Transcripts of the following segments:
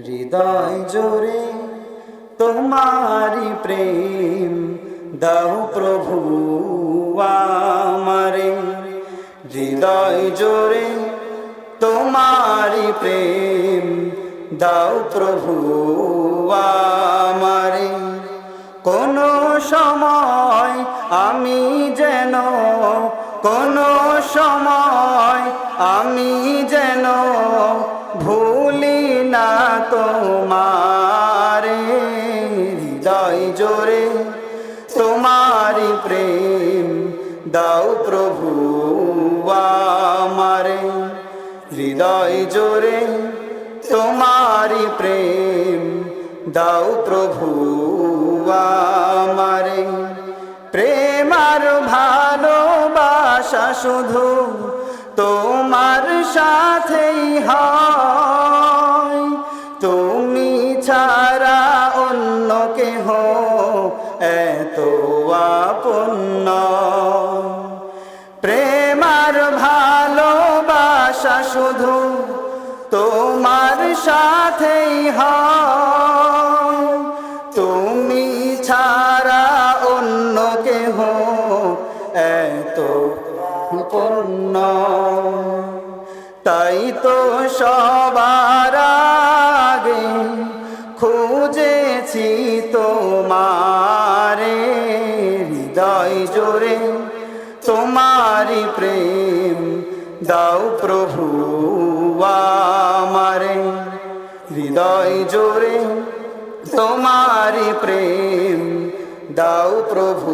হৃদয় জোরে তোমারি প্রেম দাও প্রভু আমারে। হৃদয় জোরে তোমারি প্রেম দাও প্রভু আমারে। কোনো সময় আমি যেন, কোনো সময় আমি যেন ভুলি না তোমারে। হৃদয় জোরে তোমারি প্রেম দাও প্রভু আমারে। হৃদয় জোরে তোমারি প্রেম দাও প্রভু আমারে। প্রেম আর ভালোবাসা শুধু তোমার সাথেই হয়, তুমি ছাড়া অন্য কেহ এত আপন নয়। প্রেম আর ভালোবাসা শুধু তোমার সাথেই হয়, তুমি ছাড়া অন্য কেহ এত আপন নয়। তাই তো সবার আগে খুঁজেছি তোমারে। হৃদয় জোরে তোমারি প্রেম দাও প্রভু আমারে। হৃদয় জোরে তোমারি প্রেম দাও প্রভু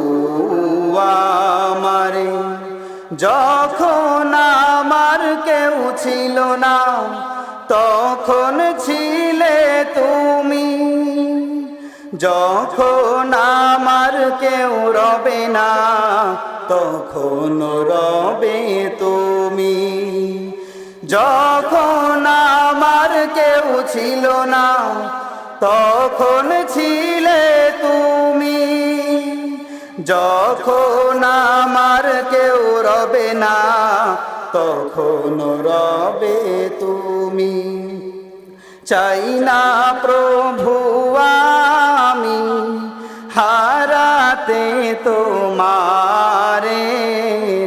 আমারে। যখন আমার কেউ ছিল না তখন ছিলে তুমি, যখন আমার কেউ রবে না তখন রবে তুমি। যখন আমার কেউ ছিল না তখন ছিলে তুমি, যখন আমার কেউ রবে না তখন রবে তুমি। চাই না প্রভু আমি হারাতে তোমারে।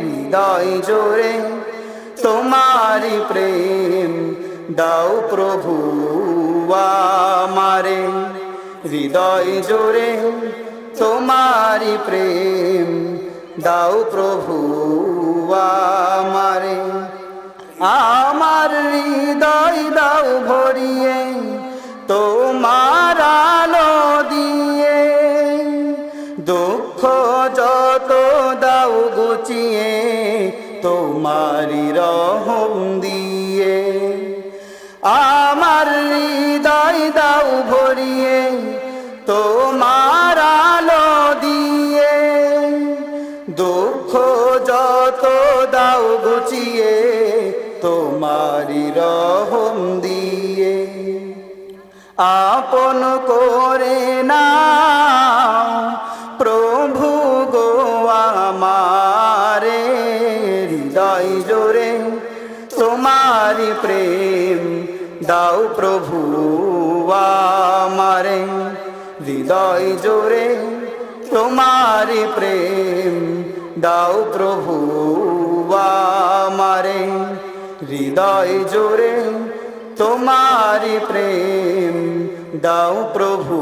হৃদয় জোরে তোমারি প্রেম দাও প্রভু আমারে। হৃদয় জোরে তোমারি প্রেম দাও প্রভু আমারে। আমার হৃদয় দাও ভরিয়ে তোমার আলো দিয়ে, দুঃখ যত দাও গুছিয়ে তোমারি রহম দিয়ে। আমার হৃদয় দাও ভরিয়ে তোমার আলো দিয়ে, দুঃখ যত দাও গুছিয়ে তোমারি রহম দিয়ে। আপন করে নাও প্রভু গো আমারে। হৃদয় জোরে তোমারি প্রেম দাও প্রভু আমারে। হৃদয় জোরে তোমারি প্রেম দাও প্রভু আমারে। হৃদয় জোরে তোমারি প্রেম দাও প্রভু